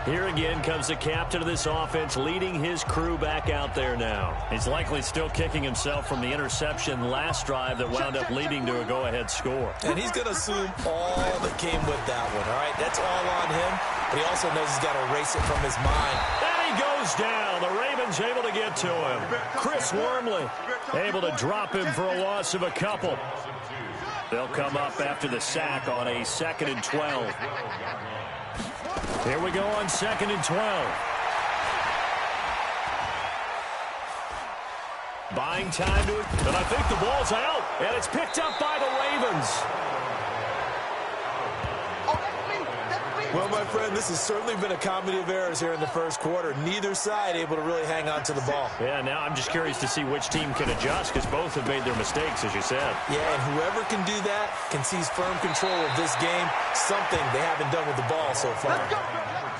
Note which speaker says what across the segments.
Speaker 1: Here again comes the captain of this offense, leading his crew back out there now. He's likely still kicking himself from the interception last drive that wound up leading to a go-ahead score.
Speaker 2: And he's going to assume all that came with that one, all right? That's all on him, but he also knows he's got to erase it from his mind.
Speaker 1: And he goes down. The Ravens able to get to him. Chris Wormley able to drop him for a loss of a couple. They'll come up after the sack on a 2nd and 12. Here we go on 2nd and 12. Buying time to it, and I think the ball's out, and it's picked up by the Ravens.
Speaker 2: Well, my friend, this has certainly been a comedy of errors here in the first quarter. Neither side able to really hang on to the ball.
Speaker 1: Yeah, now I'm just curious to see which team can adjust, because both have made their mistakes, as you said.
Speaker 2: Yeah, and whoever can do that can seize firm control of this game, something they haven't done with the ball so far.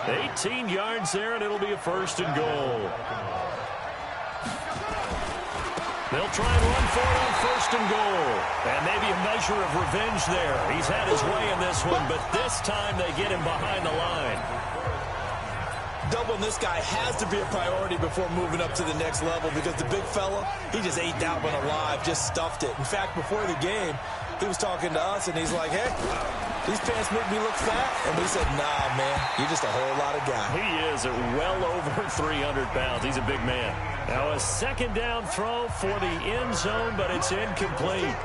Speaker 1: 18 yards there, and it'll be a 1st and goal. They'll try and run for it on 1st and goal. And maybe a measure of revenge there. He's had his way in this one, but this time they get him behind the line.
Speaker 2: Doubling this guy has to be a priority before moving up to the next level, because the big fella, he just ate that one alive, just stuffed it. In fact, before the game, he was talking to us, and he's like, hey, these pants make me look fat. And we said, nah, man, you're just a whole lot of guy.
Speaker 1: He is at well over 300 pounds. He's a big man. Now a 2nd down throw for the end zone, but it's incomplete.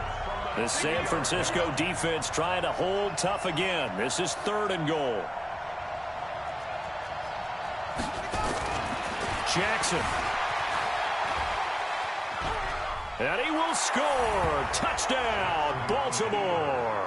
Speaker 1: The San Francisco defense trying to hold tough again. This is 3rd and goal. Jackson. And he will score. Touchdown, Baltimore.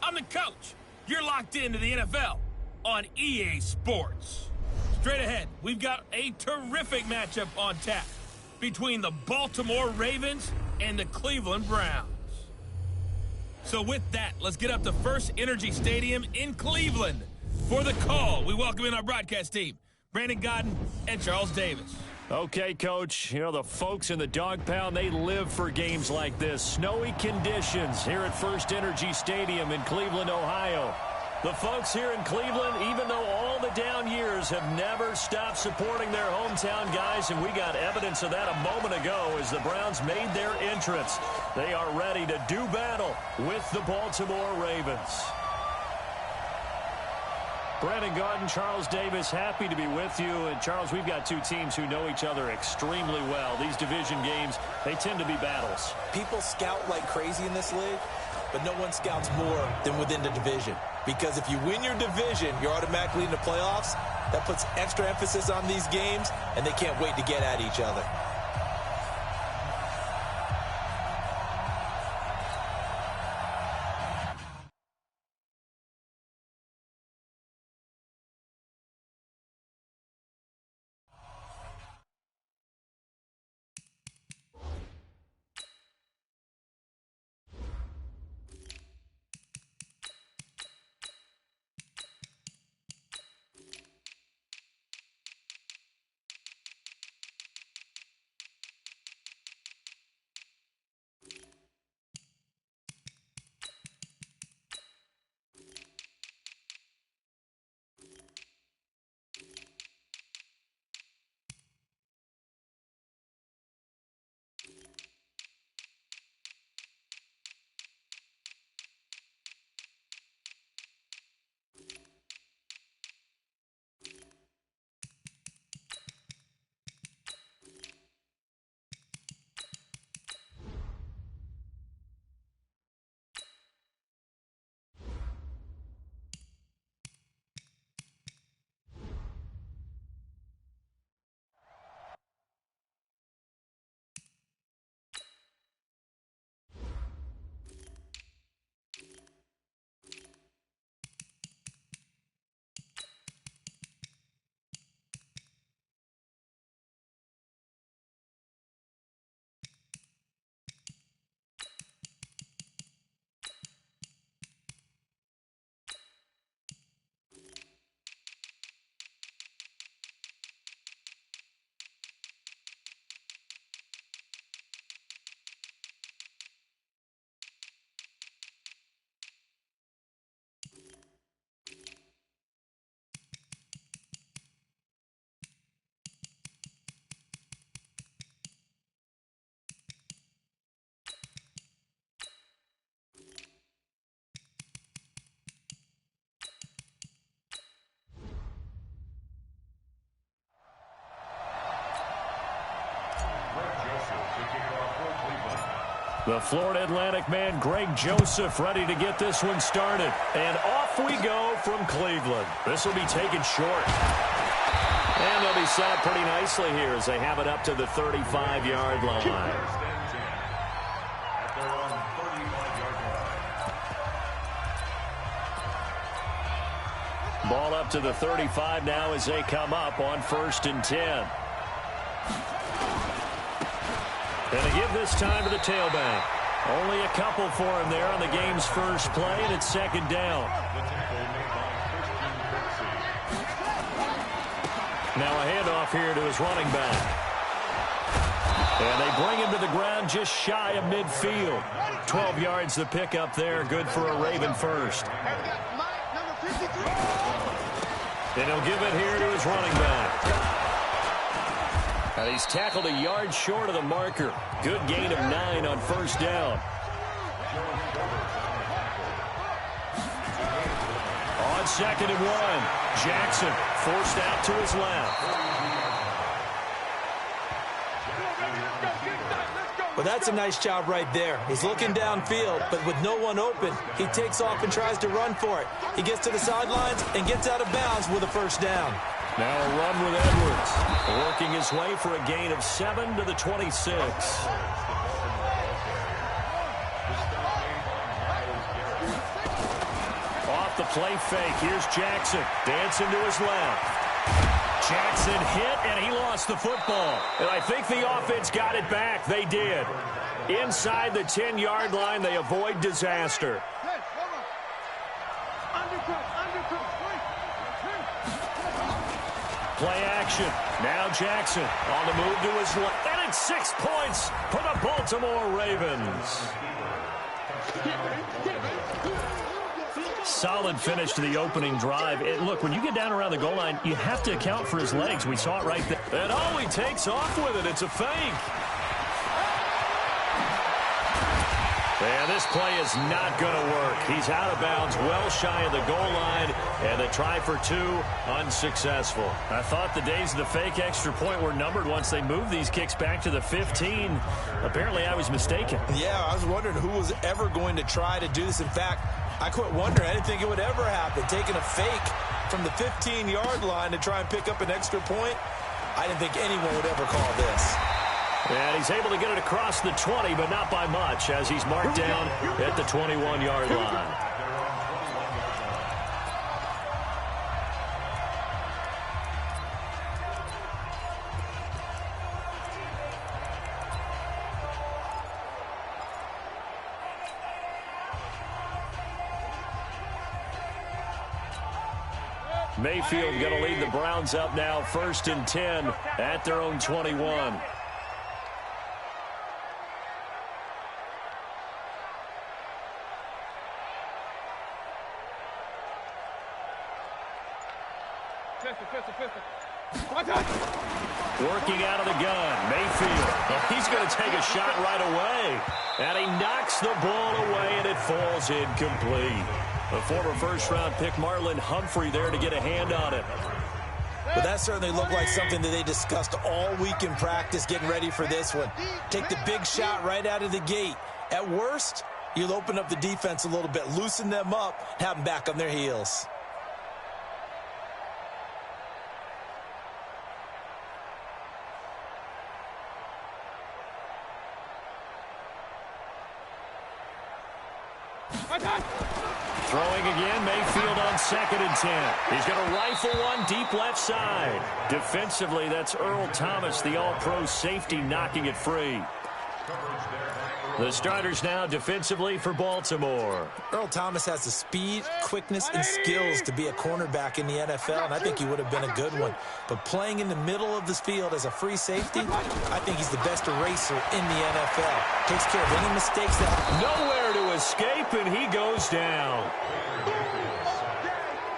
Speaker 3: I'm the coach. You're locked into the NFL on EA Sports. Straight ahead, we've got a terrific matchup on tap between the Baltimore Ravens and the Cleveland Browns. So with that, let's get up to First Energy Stadium in Cleveland. For the call, we welcome in our broadcast team, Brandon Godden and Charles Davis.
Speaker 1: Okay, Coach, you know, the folks in the dog pound, they live for games like this. Snowy conditions here at First Energy Stadium in Cleveland, Ohio. The folks here in Cleveland, even though all the down years, have never stopped supporting their hometown guys, and we got evidence of that a moment ago as the Browns made their entrance. They are ready to do battle with the Baltimore Ravens. Brandon Gaudin, Charles Davis, happy to be with you. And, Charles, we've got two teams who know each other extremely well. These division games, they tend to be battles.
Speaker 2: People scout like crazy in this league, but no one scouts more than within the division. Because if you win your division, you're automatically in the playoffs. That puts extra emphasis on these games, and they can't wait to get at each other.
Speaker 1: The Florida Atlantic man, Greg Joseph, ready to get this one started. And off we go from Cleveland. This will be taken short. And they'll be set up pretty nicely here as they have it up to the 35-yard line. Ball up to the 35 now as they come up on 1st and 10. And to give this time to the tailback. Only a couple for him there on the game's first play, and it's 2nd down. Now a handoff here to his running back. And they bring him to the ground just shy of midfield. 12 yards the pickup there, good for a Raven first. And he'll give it here to his running back. And he's tackled a yard short of the marker. Good gain of 9 on 1st down. On 2nd and 1, Jackson forced out to his left.
Speaker 2: Well, that's a nice job right there. He's looking downfield, but with no one open, he takes off and tries to run for it. He gets to the sidelines and gets out of bounds with a 1st down.
Speaker 1: Now a run with Edwards, working his way for a gain of 7 to the 26. play fake. Here's Jackson. Dancing to his left. Jackson hit, and he lost the football. And I think the offense got it back. They did. Inside the 10-yard line, they avoid disaster. Play action. Now Jackson on the move to his left. And it's 6 points for the Baltimore Ravens. Solid finish to the opening drive. Look, when you get down around the goal line, you have to account for his legs. We saw it right there. And oh, he takes off with it. It's a fake. And this play is not going to work. He's out of bounds, well shy of the goal line, and the try for 2 unsuccessful. I thought the days of the fake extra point were numbered once they moved these kicks back to the 15. Apparently, I was mistaken.
Speaker 2: Yeah, I was wondering who was ever going to try to do this. In fact, I quit wondering. I didn't think it would ever happen. Taking a fake from the 15-yard line to try and pick up an extra point, I didn't think anyone would ever call this.
Speaker 1: And he's able to get it across the 20, but not by much, as he's marked down at the 21-yard line. Mayfield going to lead the Browns up now, 1st and 10 at their own 21. Working out of the gun, Mayfield. He's going to take a shot right away. And he knocks the ball away, and it falls incomplete. The former first-round pick, Marlon Humphrey, there to get a hand on it.
Speaker 2: But that certainly looked like something that they discussed all week in practice, getting ready for this one. Take the big shot right out of the gate. At worst, you'll open up the defense a little bit, loosen them up, have them back on their heels.
Speaker 1: Throwing again, Mayfield on 2nd and 10. He's going to rifle one deep left side. Defensively, that's Earl Thomas, the all-pro safety, knocking it free. The starters now defensively for Baltimore.
Speaker 2: Earl Thomas has the speed, quickness, and skills to be a cornerback in the NFL, and I think he would have been a good one. But playing in the middle of this field as a free safety, I think he's the best eraser in the NFL. Takes care of any mistakes that...
Speaker 1: Nowhere to escape, and he goes down.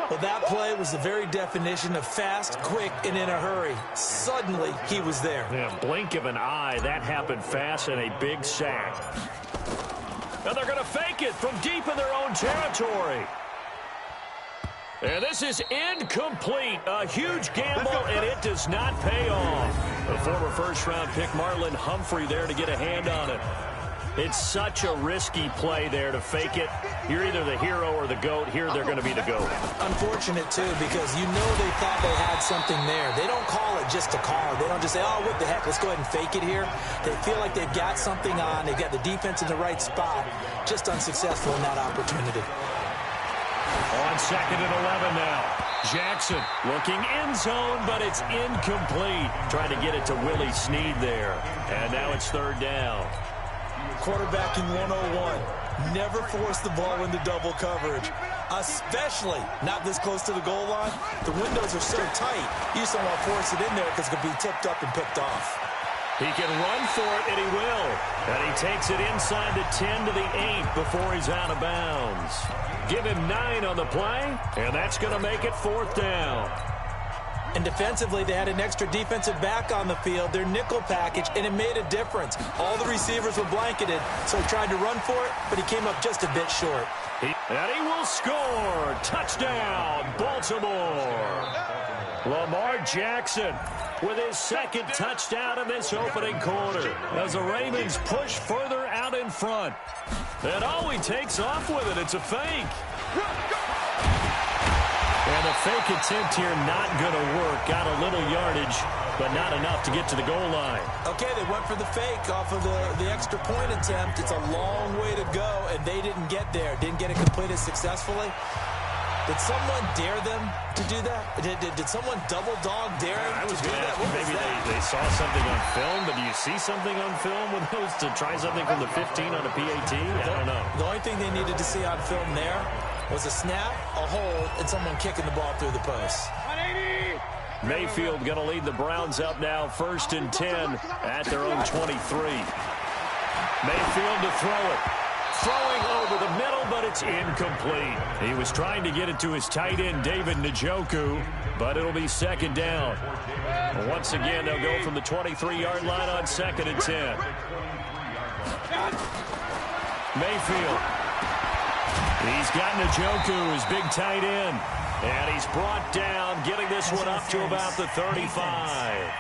Speaker 2: Well, that play was the very definition of fast, quick, and in a hurry. Suddenly, he was there.
Speaker 1: Yeah, blink of an eye. That happened fast and a big sack. And they're going to fake it from deep in their own territory. And this is incomplete. A huge gamble, and it does not pay off. The former first-round pick, Marlon Humphrey, there to get a hand on it. It's such a risky play there to fake it. You're either the hero or the GOAT. Here they're going to be the GOAT.
Speaker 2: Unfortunate, too, because you know they thought they had something there. They don't call it just to call it. They don't just say, oh, what the heck, let's go ahead and fake it here. They feel like they've got something on. They've got the defense in the right spot. Just unsuccessful in that opportunity.
Speaker 1: On 2nd and 11 now. Jackson looking end zone, but it's incomplete. Trying to get it to Willie Snead there. And now it's 3rd down.
Speaker 2: Quarterbacking 101. Never force the ball into double coverage, especially not this close to the goal line. The windows are so tight, you just don't want to force it in there because it could be tipped up and picked off.
Speaker 1: He can run for it, and he will. And he takes it inside the 10 to the 8 before he's out of bounds. Give him 9 on the play, and that's going to make it 4th down.
Speaker 2: And defensively, they had an extra defensive back on the field, their nickel package, and it made a difference. All the receivers were blanketed, so he tried to run for it, but he came up just a bit short.
Speaker 1: And he will score. Touchdown, Baltimore. Lamar Jackson with his 2nd touchdown in this opening quarter as the Ravens push further out in front. And oh, he takes off with it. It's a fake. And the fake attempt here not going to work. Got a little yardage, but not enough to get to the goal line.
Speaker 2: Okay, they went for the fake off of the extra point attempt. It's a long way to go, and they didn't get there. Didn't get it completed successfully. Did someone dare them to do that? Did someone double dog dare him
Speaker 1: I was
Speaker 2: to do
Speaker 1: going to
Speaker 2: that?
Speaker 1: ask you, maybe they saw something on film, but do you see something on film with those to try something from the 15 on a PAT? I don't know.
Speaker 2: The only thing they needed to see on film there was a snap, a hold, and someone kicking the ball through the post.
Speaker 1: Mayfield going to lead the Browns up now, 1st and 10 at their own 23. Mayfield to throw it. Throwing over the middle, but it's incomplete. He was trying to get it to his tight end, David Njoku, but it'll be 2nd down. Once again, they'll go from the 23-yard line on 2nd and 10. Mayfield. He's got Njoku, his big tight end. And he's brought down, getting this one up to about the 35.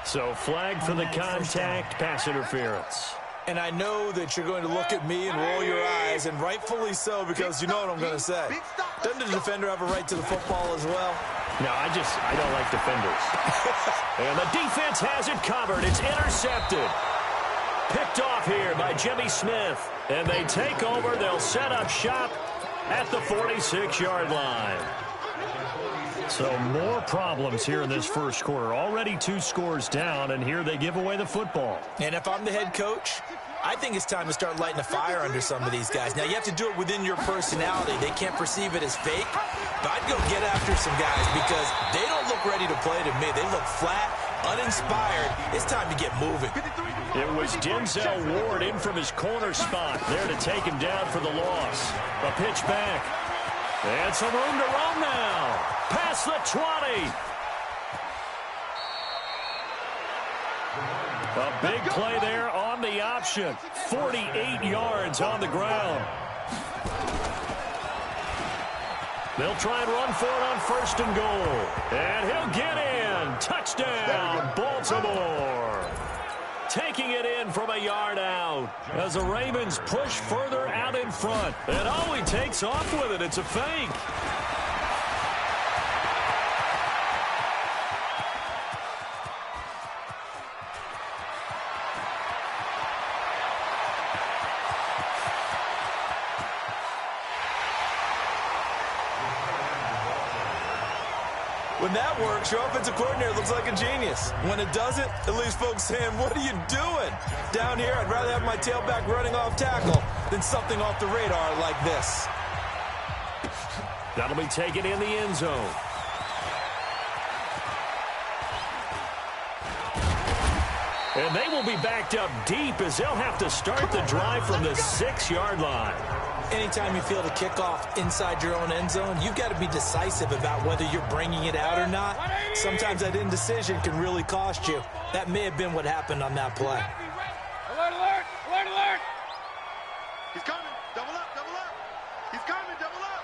Speaker 1: So flag for the contact, pass interference.
Speaker 2: And I know that you're going to look at me and roll your eyes, and rightfully so, because you know what I'm going to say. Doesn't the defender have a right to the football as well?
Speaker 1: No, I don't like defenders. And the defense has it covered. It's intercepted. Picked off here by Jimmy Smith. And they take over. They'll set up shop at the 46-yard line. So more problems here in this first quarter. Already 2 scores down, and here they give away the football.
Speaker 2: And if I'm the head coach, I think it's time to start lighting a fire under some of these guys. Now, you have to do it within your personality. They can't perceive it as fake. But I'd go get after some guys because they don't look ready to play to me. They look flat, uninspired. It's time to get moving.
Speaker 1: It was Denzel Ward in from his corner spot there to take him down for the loss. A pitch back. And some room to roam now. Past the 20. A big play there on the option. 48 yards on the ground. They'll try and run for it on 1st and goal. And he'll get in. Touchdown, Baltimore. Taking it in from a yard out as the Ravens push further out in front. And oh, he takes off with it. It's a fake.
Speaker 2: When that works, your offensive coordinator looks like a genius. When it doesn't, it leaves folks saying, what are you doing? Down here, I'd rather have my tailback running off tackle than something off the radar like this.
Speaker 1: That'll be taken in the end zone. And they will be backed up deep as they'll have to start the drive from the 6-yard line.
Speaker 2: Anytime you field a kickoff inside your own end zone, you've got to be decisive about whether you're bringing it out or not. Sometimes that indecision can really cost you. That may have been what happened on that play.
Speaker 4: Alert, alert, alert, alert. He's coming. Double up, double up. He's coming, double up.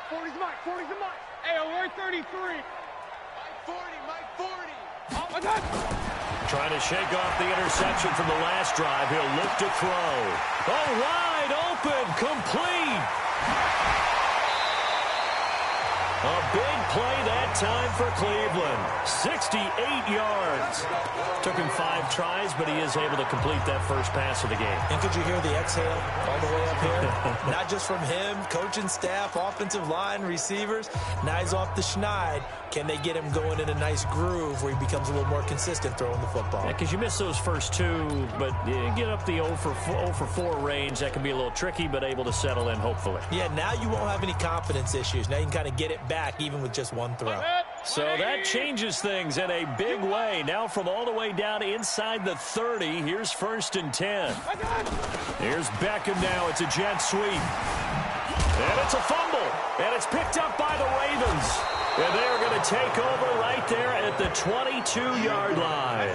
Speaker 4: 40's Mike, 40's the Mike. Hey, alert 33. Mike 40, Mike 40. Oh, my God.
Speaker 1: Trying to shake off the interception from the last drive. He'll look to throw. Oh, wide open, complete. A big play that time for Cleveland. 68 yards. Took him 5 tries, but he is able to complete that first pass of the game.
Speaker 2: And could you hear the exhale all the way up here? Not just from him, coaching staff, offensive line, receivers. Now he's off the schneid. Can they get him going in a nice groove where he becomes a little more consistent throwing the football?
Speaker 1: Yeah, because you miss those first 2, but you get up the 0 for 4 range. That can be a little tricky, but able to settle in, hopefully.
Speaker 2: Yeah, now you won't have any confidence issues. Now you can kind of get it back even with just 1 throw.
Speaker 1: So that changes things in a big way. Now from all the way down inside the 30, here's 1st and 10. Here's Beckham now. It's a jet sweep. And it's a fumble. And it's picked up by the Ravens. And they are going to take over right there at the 22-yard line.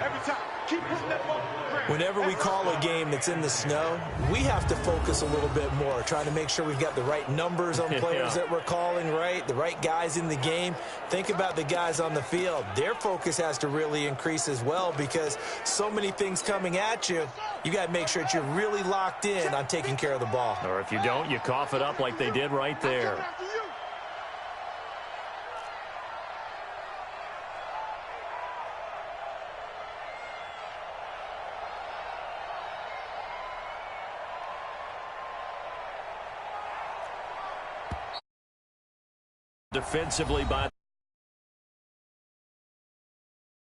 Speaker 4: Every time. Keep pushing that ball.
Speaker 2: Whenever we call a game that's in the snow, we have to focus a little bit more, trying to make sure we've got the right numbers on players that we're calling right, the right guys in the game. Think about the guys on the field. Their focus has to really increase as well because so many things coming at you, you got to make sure that you're really locked in on taking care of the ball.
Speaker 1: Or if you don't, you cough it up like they did right there. defensively by